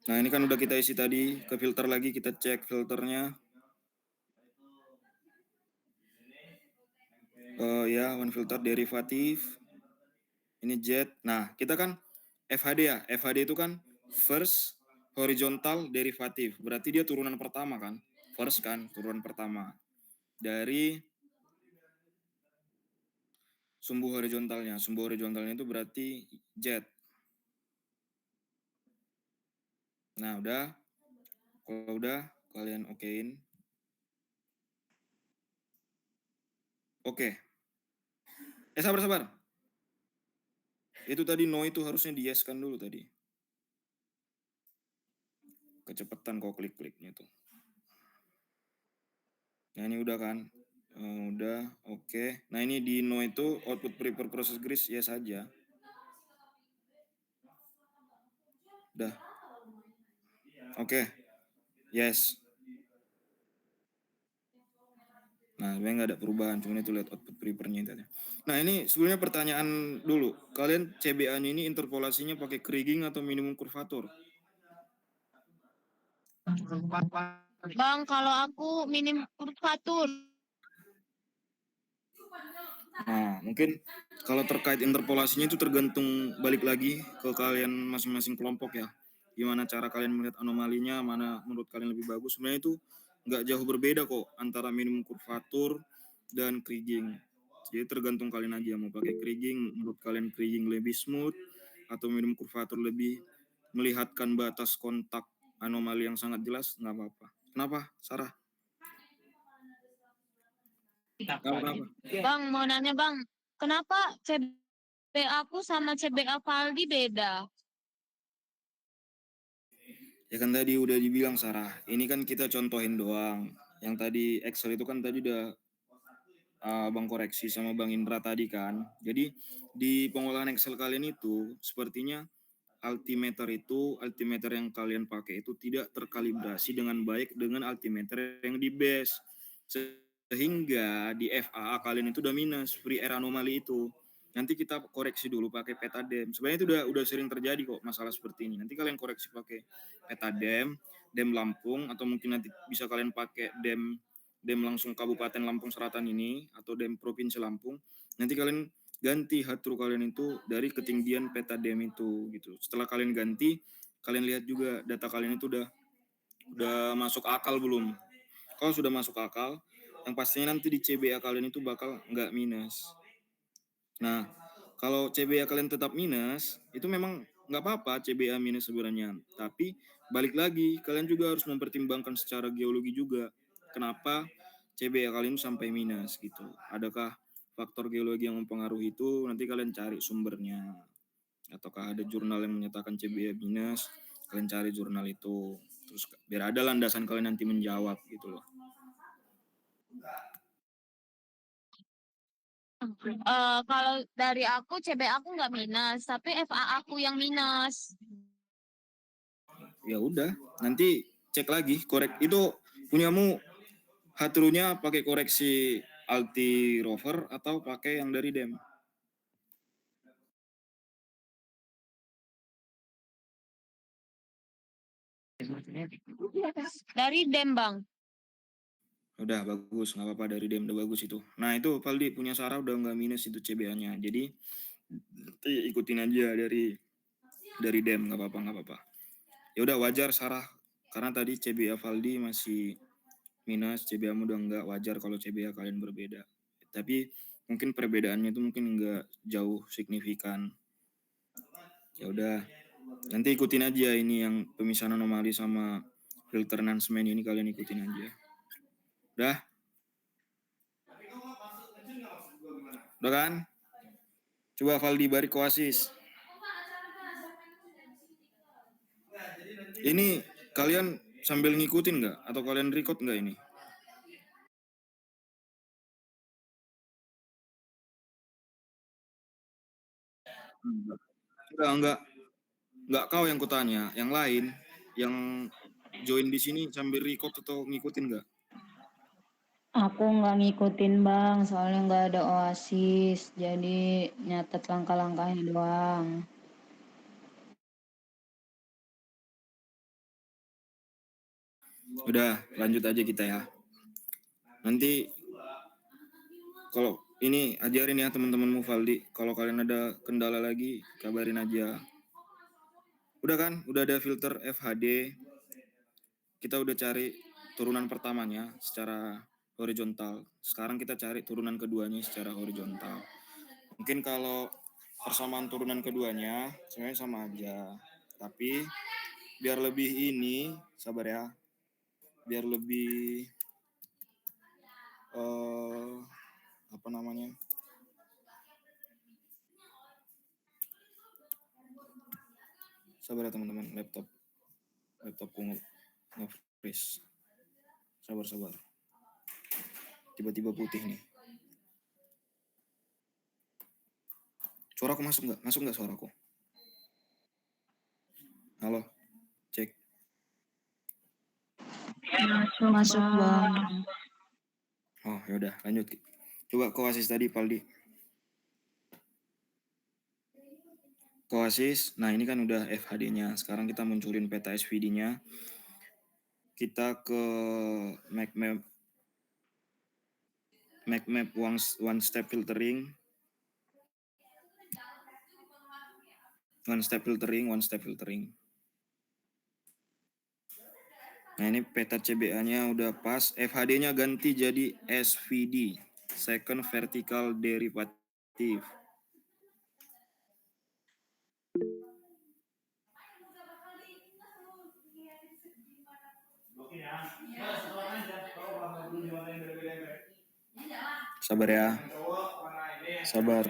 Nah ini kan udah kita isi tadi, ke filter lagi, kita cek filternya. Ya, one filter derivatif. Ini Z. Nah, kita kan FHD ya. FHD itu kan first horizontal derivatif. Berarti dia turunan pertama kan. First kan, turunan pertama. Dari sumbu horizontalnya. Sumbu horizontalnya itu berarti Z. Nah, udah. Kalau udah, kalian okein. Oke. Sabar. Itu tadi no itu harusnya di yes kan dulu tadi. Kecepatan kok klik-kliknya tuh. Nah ini udah kan. Udah, oke. Nah ini di no itu output prepare process grid yes saja. Udah. Oke. Yes. Nah, sebenarnya nggak ada perubahan, cuma itu lihat output prepare-nya itu aja. Nah, ini sebenarnya pertanyaan dulu. Kalian CBA-nya ini interpolasinya pakai kriging atau minimum kurvatur? Bang, kalau aku minim kurvatur. Nah, mungkin kalau terkait interpolasinya itu tergantung balik lagi ke kalian masing-masing kelompok ya. Gimana cara kalian melihat anomalinya, mana menurut kalian lebih bagus. Sebenarnya itu nggak jauh berbeda kok antara minimum kurvatur dan kriging. Jadi tergantung kalian aja mau pakai kriging, menurut kalian kriging lebih smooth atau minimum kurvatur lebih melihatkan batas kontak anomali yang sangat jelas, nggak apa-apa. Kenapa, Sarah? Kenapa? Bang, mau nanya Bang, kenapa CBA aku sama CBA Valdi beda? Ya kan tadi udah dibilang Sarah, ini kan kita contohin doang. Yang tadi Excel itu kan tadi udah Bang koreksi sama Bang Indra tadi kan. Jadi di pengolahan Excel kalian itu sepertinya altimeter yang kalian pakai itu tidak terkalibrasi dengan baik dengan altimeter yang di base. Sehingga di FA kalian itu udah minus, free error anomali itu. Nanti kita koreksi dulu pakai peta dem. Sebenarnya itu udah sering terjadi kok masalah seperti ini. Nanti kalian koreksi pakai peta dem Lampung, atau mungkin nanti bisa kalian pakai dem langsung Kabupaten Lampung Selatan ini atau dem Provinsi Lampung. Nanti kalian ganti hatru kalian itu dari ketinggian peta dem itu gitu. Setelah kalian ganti, kalian lihat juga data kalian itu udah masuk akal belum. Kalau sudah masuk akal, yang pastinya nanti di CBA kalian itu bakal nggak minus. Nah, kalau CBA kalian tetap minus, itu memang nggak apa-apa CBA minus sebenarnya. Tapi balik lagi, kalian juga harus mempertimbangkan secara geologi juga. Kenapa? CBA kalian sampai minus gitu. Adakah faktor geologi yang mempengaruhi itu? Nanti kalian cari sumbernya. Ataukah ada jurnal yang menyatakan CBA minus? Kalian cari jurnal itu. Terus biar ada landasan kalian nanti menjawab gitu loh. Kalau dari aku CBA aku nggak minus, tapi FA aku yang minus. Ya udah, nanti cek lagi korek itu punyamu hatrunya pakai koreksi Alti Rover atau pakai yang dari DEM? Dari DEM, Bang. Udah bagus, nggak apa-apa, dari DEM udah bagus itu. Nah itu Valdi punya Sarah udah nggak minus itu CBA-nya. Jadi nanti ikutin aja dari DEM, nggak apa-apa. Ya udah wajar Sarah, karena tadi CBA Valdi masih minus, CBA-mu udah nggak, wajar kalau CBA kalian berbeda. Tapi mungkin perbedaannya itu mungkin nggak jauh signifikan. Ya udah, nanti ikutin aja ini yang pemisahan anomali sama filter Nansemen ini, kalian ikutin aja. Udah? Udah kan? Coba Valdi balik Oasis. Ini kalian sambil ngikutin nggak? Atau kalian record nggak ini? Enggak kau yang kutanya, yang lain, yang join di sini sambil record atau ngikutin nggak? Aku nggak ngikutin Bang, soalnya nggak ada Oasis, jadi nyatet langkah-langkahnya doang. Udah, lanjut aja kita ya. Nanti kalau ini ajarin ya teman-temanmu Valdi, kalau kalian ada kendala lagi kabarin aja. Udah kan? Udah ada filter FHD. Kita udah cari turunan pertamanya secara horizontal. Sekarang kita cari turunan keduanya secara horizontal. Mungkin kalau persamaan turunan keduanya sebenarnya sama aja. Tapi biar lebih ini, sabar ya. Biar lebih apa namanya? Sabar ya teman-teman, laptopku nge-freeze. Sabar. Tiba-tiba putih nih. Suaraku masuk nggak? Masuk nggak suaraku? Halo, cek. Masuk, Bang. Oh yaudah, lanjut. Coba Koasis tadi, Paldi. Koasis, nah ini kan udah FHD-nya. Sekarang kita munculin peta SVD-nya. Kita ke map one step filtering. One step filtering. Nah ini peta CBA-nya udah pas. FHD-nya ganti jadi SVD, second vertical derivative. Sabar ya. Sabar.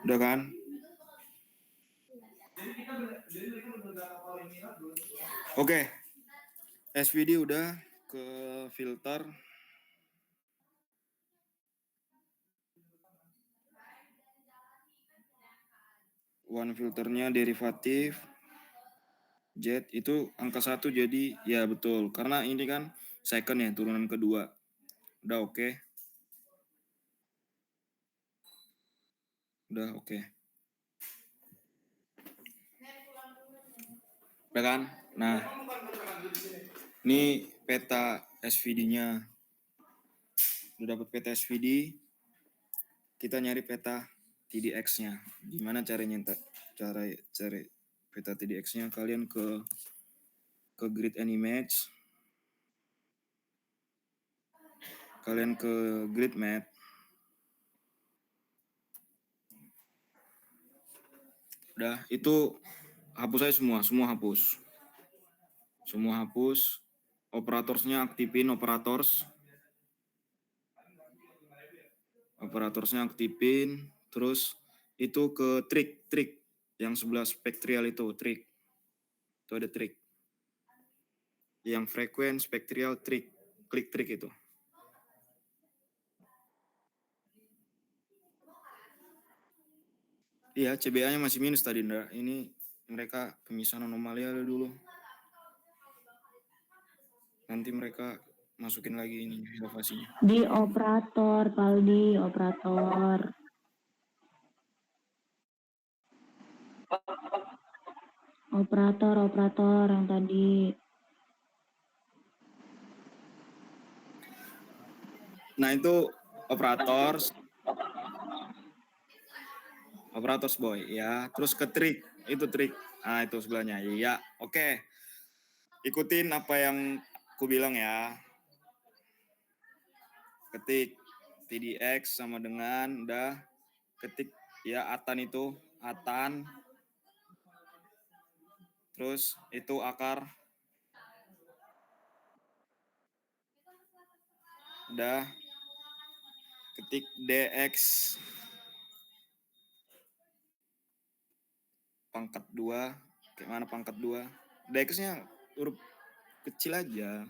Udah kan? Oke. SVD udah ke filter. One filternya derivatif. Z itu angka 1 jadi ya betul. Karena ini kan second ya, turunan kedua. Udah oke. Udah oke. Udah kan? Nah, ini peta SVD-nya. Udah dapat peta SVD. Kita nyari peta TDX-nya. Gimana caranya? Cara cari peta TDX-nya, kalian ke ke grid and image. Kalian ke grid map. Udah, itu hapus aja semua hapus. Semua hapus. Operatorsnya aktifin operators. Operatorsnya aktifin. Terus itu ke trik yang sebelah spectral itu trik. Itu ada trik. Yang frekuens spectral trik. Klik trik itu. Iya, CBA-nya masih minus tadi, Ndra. Ini mereka pemisahan anomali ada dulu. Nanti mereka masukin lagi ini inovasinya. Di operator, Paldi, operator. Operator yang tadi. Nah, itu operators boy ya. Terus ke trik, itu trik. Nah, itu sebelahnya. Iya, oke. Ikutin apa yang aku bilang ya. Ketik TDX sama dengan udah ketik ya atan itu, atan. Terus itu akar. Udah ketik DX pangkat 2. Kayak mana pangkat 2? DX-nya huruf kecil aja.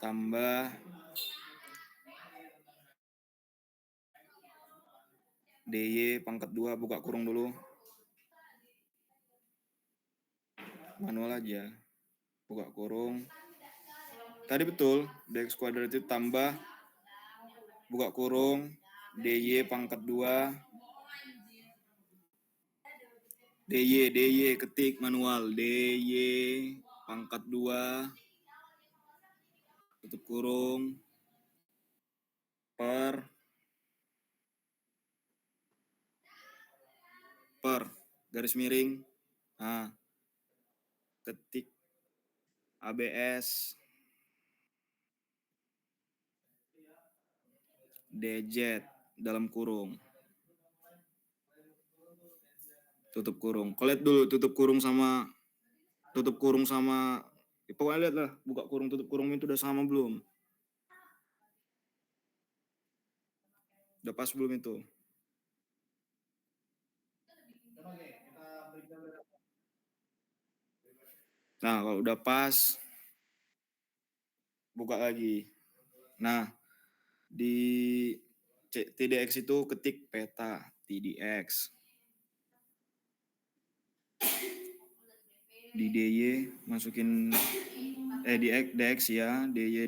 Tambah DY pangkat 2, buka kurung dulu. Manual aja. Buka kurung. Tadi betul, DX kuadrat itu tambah buka kurung DY pangkat 2. DY ketik manual DY pangkat 2 tutup kurung per garis miring. Nah, ketik ABS DZ dalam kurung. Tutup kurung. Kau lihat dulu tutup kurung sama pokoknya lihat lah, buka kurung tutup kurung itu udah sama belum? Udah pas belum itu? Nah, kalau udah pas buka lagi. Nah, di TDX itu ketik peta TDX. Di DY masukin DX ya, DY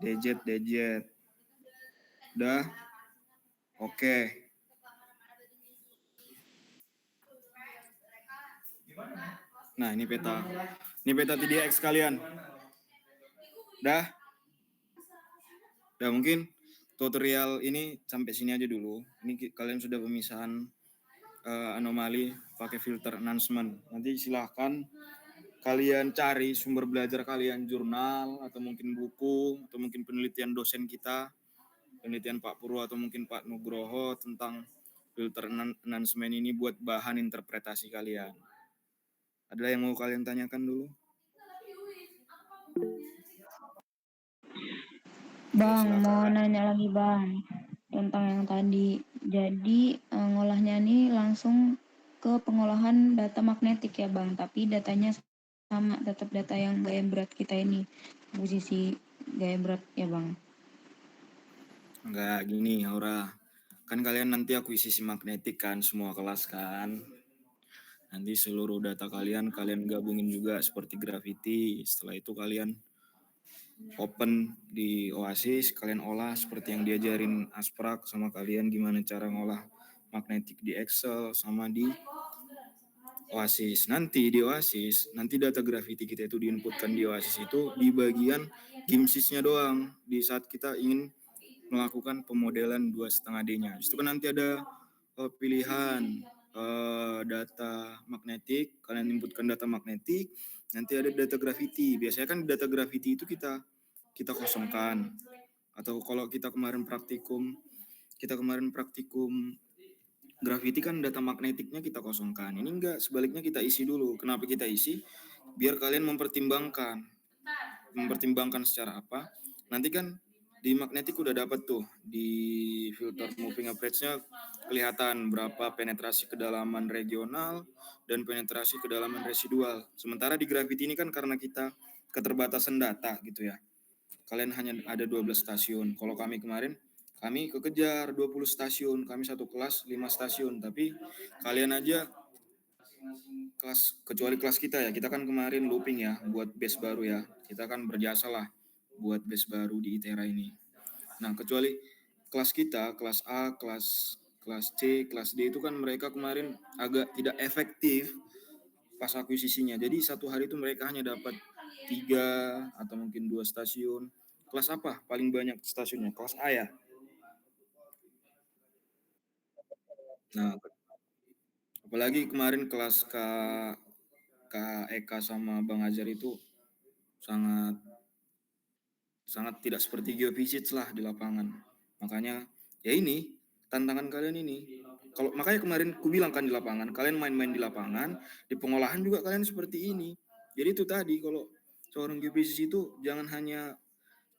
DZ. Udah. Oke. Nah, ini peta. Ini peta TDX kalian. Udah mungkin tutorial ini sampai sini aja dulu. Ini kalian sudah pemisahan anomali pakai filter announcement. Nanti silahkan kalian cari sumber belajar kalian, jurnal atau mungkin buku atau mungkin penelitian dosen kita, penelitian Pak Purwo atau mungkin Pak Nugroho tentang filter announcement ini buat bahan interpretasi kalian. Ada yang mau kalian tanyakan dulu? Bang, mau nanya lagi Bang tentang yang tadi. Jadi ngolahnya nih langsung ke pengolahan data magnetik ya Bang, tapi datanya sama, tetap data yang gaya berat kita ini, posisi gaya berat ya Bang. Enggak, gini Aura. Kan kalian nanti akuisisi magnetik kan, semua kelas kan. Nanti seluruh data kalian gabungin juga seperti Gravity. Setelah itu kalian open di Oasis, kalian olah seperti yang diajarin Asprak sama kalian gimana cara ngolah magnetik di Excel sama di Oasis. Nanti di Oasis, nanti data Gravity kita itu diinputkan di Oasis itu di bagian GIMSIS-nya doang. Di saat kita ingin melakukan pemodelan 2,5D-nya. Itu kan nanti ada pilihan data magnetik, kalian inputkan data magnetik, nanti ada data gravity. Biasanya kan data gravity itu kita kosongkan. Atau kalau kita kemarin praktikum gravity kan data magnetiknya kita kosongkan. Ini enggak, sebaliknya kita isi dulu. Kenapa kita isi? Biar kalian mempertimbangkan secara apa? Nanti kan di magnetik udah dapat tuh di filter moving average-nya kelihatan berapa penetrasi kedalaman regional dan penetrasi kedalaman residual. Sementara di gravity ini kan karena kita keterbatasan data gitu ya. Kalian hanya ada 12 stasiun. Kalau kami kemarin kami kekejar 20 stasiun, kami satu kelas 5 stasiun, tapi kalian aja kecuali kelas kita ya, kita kan kemarin looping ya buat base baru ya. Kita kan berjasa lah buat base baru di ITERA ini. Nah, kecuali kelas kita, kelas A, kelas C, kelas D itu kan mereka kemarin agak tidak efektif pas akuisisinya. Jadi satu hari itu mereka hanya dapat 3 atau mungkin 2 stasiun. Kelas apa? Paling banyak stasiunnya? Kelas A ya? Nah, apalagi kemarin kelas Kak Eka sama Bang Ajar itu sangat tidak seperti geophysics lah di lapangan. Makanya ya ini tantangan kalian ini. Kalau makanya kemarin ku bilang kan di lapangan, kalian main-main di lapangan, di pengolahan juga kalian seperti ini. Jadi itu tadi kalau seorang geophysics itu jangan hanya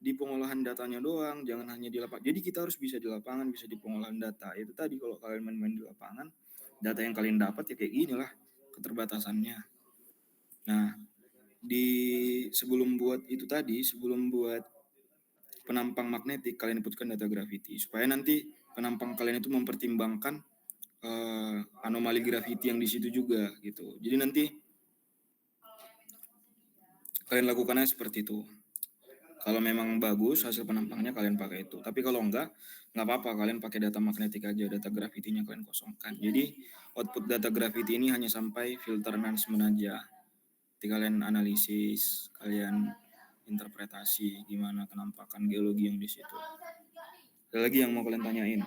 di pengolahan datanya doang, jangan hanya di lapangan. Jadi kita harus bisa di lapangan, bisa di pengolahan data. Itu tadi kalau kalian main-main di lapangan, data yang kalian dapat ya kayak gini lah keterbatasannya. Nah, sebelum buat penampang magnetik, kalian inputkan data gravity supaya nanti penampang kalian itu mempertimbangkan anomali gravity yang di situ juga gitu. Jadi nanti kalian lakukannya seperti itu. Kalau memang bagus hasil penampangnya kalian pakai itu. Tapi kalau enggak apa-apa, kalian pakai data magnetik aja, data gravity-nya kalian kosongkan. Jadi output data gravity ini hanya sampai filter enhancement aja. Nanti kalian analisis, kalian interpretasi gimana kenampakan geologi yang di situ. Ada lagi yang mau kalian tanyain?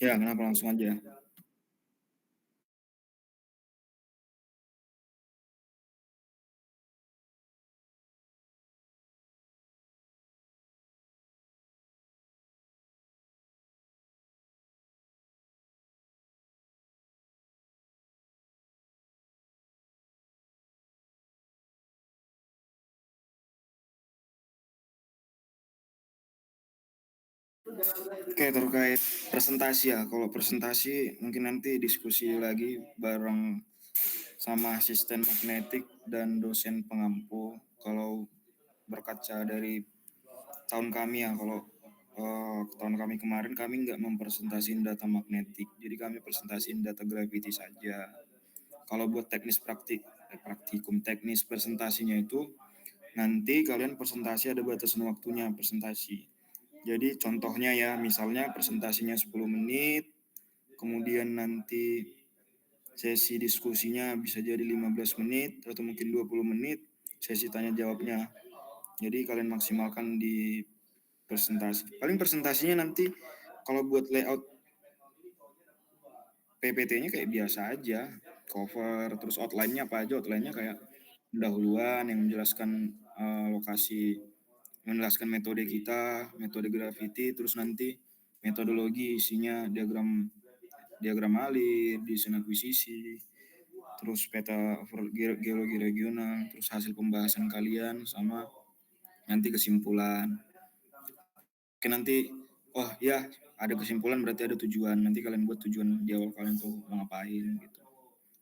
Ya, kenapa langsung aja? Oke, terkait presentasi ya. Kalau presentasi mungkin nanti diskusi lagi bareng sama asisten magnetik dan dosen pengampu. Kalau berkaca dari tahun kami ya, kalau tahun kami kemarin kami nggak mempresentasiin data magnetik, jadi kami presentasiin data gravity saja. Kalau buat praktikum teknis presentasinya itu nanti kalian presentasi ada batasan waktunya presentasi. Jadi contohnya ya, misalnya presentasinya 10 menit, kemudian nanti sesi diskusinya bisa jadi 15 menit atau mungkin 20 menit, sesi tanya jawabnya. Jadi kalian maksimalkan di presentasi. Paling presentasinya nanti kalau buat layout PPT-nya kayak biasa aja, cover, terus outline-nya apa aja, outline-nya kayak pendahuluan yang menjelaskan menjelaskan metode kita, metode gravity, terus nanti metodologi isinya diagram alir, desain akuisisi, terus peta geologi regional, terus hasil pembahasan kalian sama nanti kesimpulan. Oke, nanti oh ya ada kesimpulan berarti ada tujuan. Nanti kalian buat tujuan di awal kalian tuh mau ngapain gitu.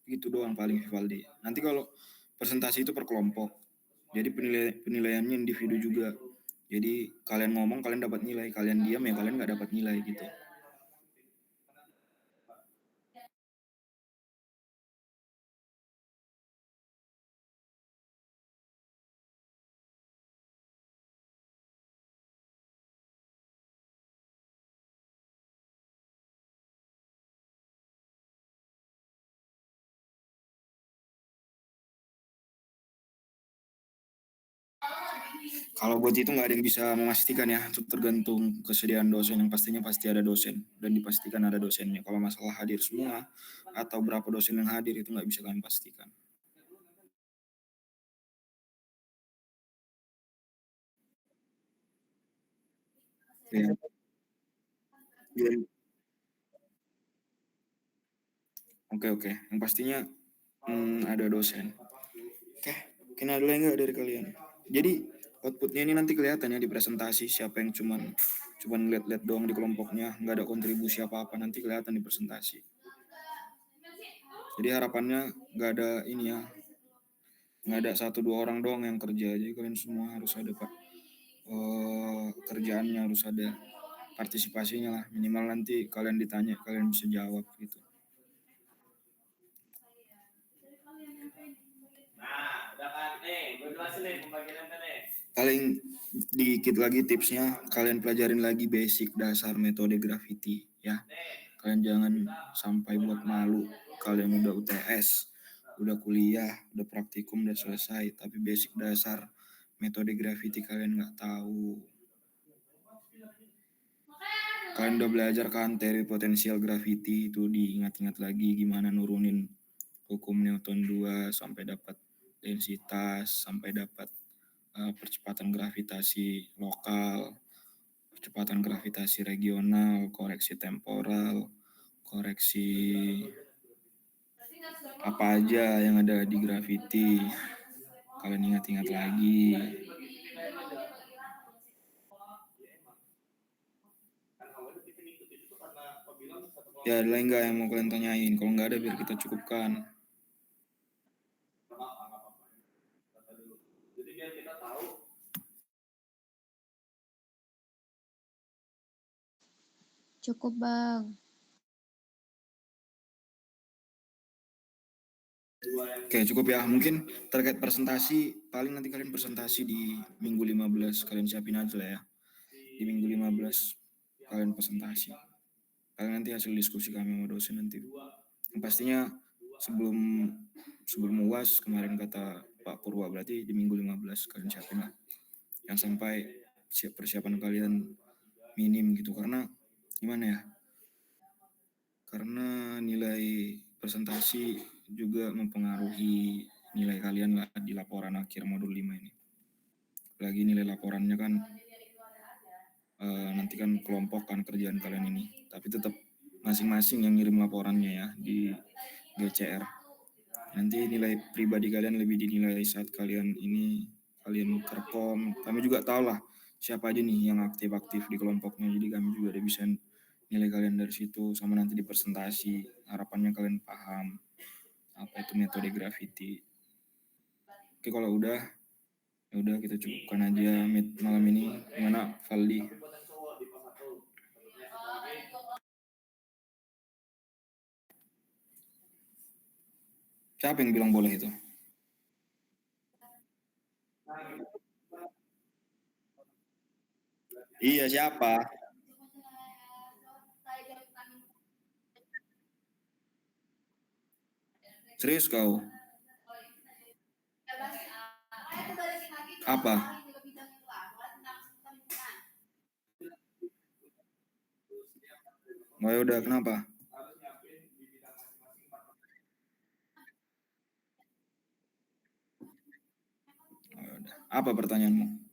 Gitu doang paling Vivaldi. Nanti kalau presentasi itu per kelompok. Jadi penilaiannya individu juga. Jadi kalian ngomong kalian dapat nilai, kalian diam ya kalian nggak dapat nilai gitu. Kalau buat itu nggak ada yang bisa memastikan ya, itu tergantung kesediaan dosen. Yang pastinya pasti ada dosen dan dipastikan ada dosennya. Kalau masalah hadir semua atau berapa dosen yang hadir itu nggak bisa kami pastikan. Ya. Ya. Oke. Yang pastinya ada dosen. Oke, mungkin ada lagi nggak dari kalian? Jadi outputnya ini nanti kelihatan ya di presentasi siapa yang cuman lihat-lihat doang di kelompoknya, nggak ada kontribusi apa-apa, nanti kelihatan di presentasi. Jadi harapannya nggak ada ini ya, nggak ada 1-2 orang doang yang kerja, jadi kalian semua harus ada pak kerjaannya, harus ada partisipasinya lah, minimal nanti kalian ditanya kalian bisa jawab gitu. Nah, udah kan nih, gue jelasin nih pembagiannya nih. Paling dikit lagi tipsnya, kalian pelajarin lagi basic dasar metode graffiti ya. Kalian jangan sampai buat malu. Kalian udah UTS, udah kuliah, udah praktikum, udah selesai, tapi basic dasar metode graffiti kalian nggak tahu. Kalian udah belajar kan teori potensial graffiti, itu diingat-ingat lagi gimana nurunin hukum Newton 2 sampai dapat densitas, sampai dapat percepatan gravitasi lokal, percepatan gravitasi regional, koreksi temporal, koreksi apa aja yang ada di graffiti. Kalian ingat-ingat lagi. Ya, ada lagi nggak yang mau kalian tanyain? Kalau nggak ada, biar kita cukupkan. Jadi biar kita tahu. Cukup, Bang. Oke, cukup ya. Mungkin terkait presentasi, paling nanti kalian presentasi di minggu 15. Kalian siapin aja lah ya. Di minggu 15 kalian presentasi. Kalian nanti hasil diskusi kami sama dosen nanti. Yang pastinya sebelum UAS kemarin kata Pak Purwa, berarti di minggu 15 kalian siapin lah. Yang sampai persiapan kalian minim gitu, karena gimana ya? Karena nilai presentasi juga mempengaruhi nilai kalian lah di laporan akhir modul 5 ini. Lagi nilai laporannya kan nanti kan kelompok kan kerjaan kalian ini, tapi tetap masing-masing yang ngirim laporannya ya di GCR. Nanti nilai pribadi kalian lebih dinilai saat kalian kerekom. Kami juga tahu lah siapa aja nih yang aktif-aktif di kelompoknya, jadi kami juga ada bisa nilai kalian dari situ. Sama nanti di presentasi, harapannya kalian paham apa itu metode graffiti. Oke, kalau udah ya udah kita cukupkan aja malam ini. Gimana Valdi? Siapa yang bilang boleh itu? Iya, siapa? Serius kau? Apa? Oh, ya udah, kenapa? Oh, ya udah. Apa pertanyaanmu?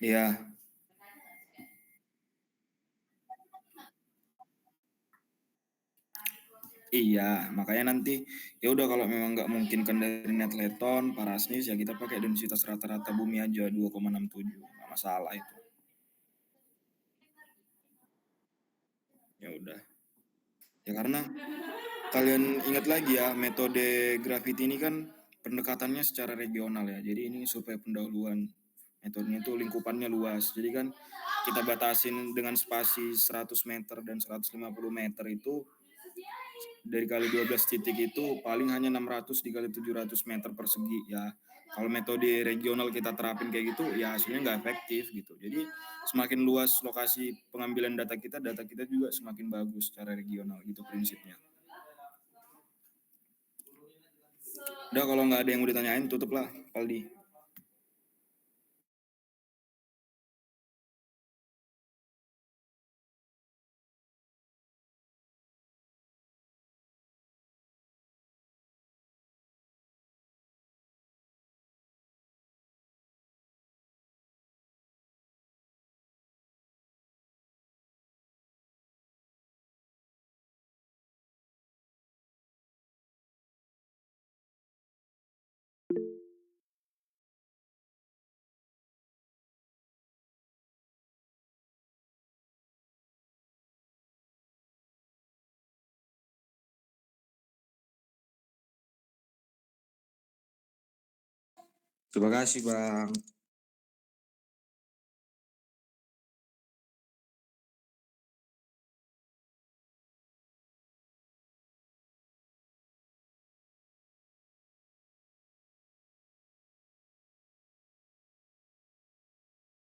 Iya. Iya, makanya nanti ya udah kalau memang nggak mungkin kan dari Netleton, Parasnis ya kita pakai densitas rata-rata bumi aja 2,67, nggak masalah itu. Ya udah. Ya karena kalian ingat lagi ya, metode graffiti ini kan pendekatannya secara regional ya. Jadi ini supaya pendahuluan. Metodenya itu lingkupannya luas. Jadi kan kita batasin dengan spasi 100 meter dan 150 meter itu, dari kali 12 titik itu paling hanya 600 dikali 700 meter persegi ya. Kalau metode regional kita terapin kayak gitu, ya hasilnya nggak efektif gitu. Jadi semakin luas lokasi pengambilan data kita juga semakin bagus secara regional gitu prinsipnya. Udah, kalau nggak ada yang mau ditanyain, tutup lah, Paldi. Terima kasih, Bang.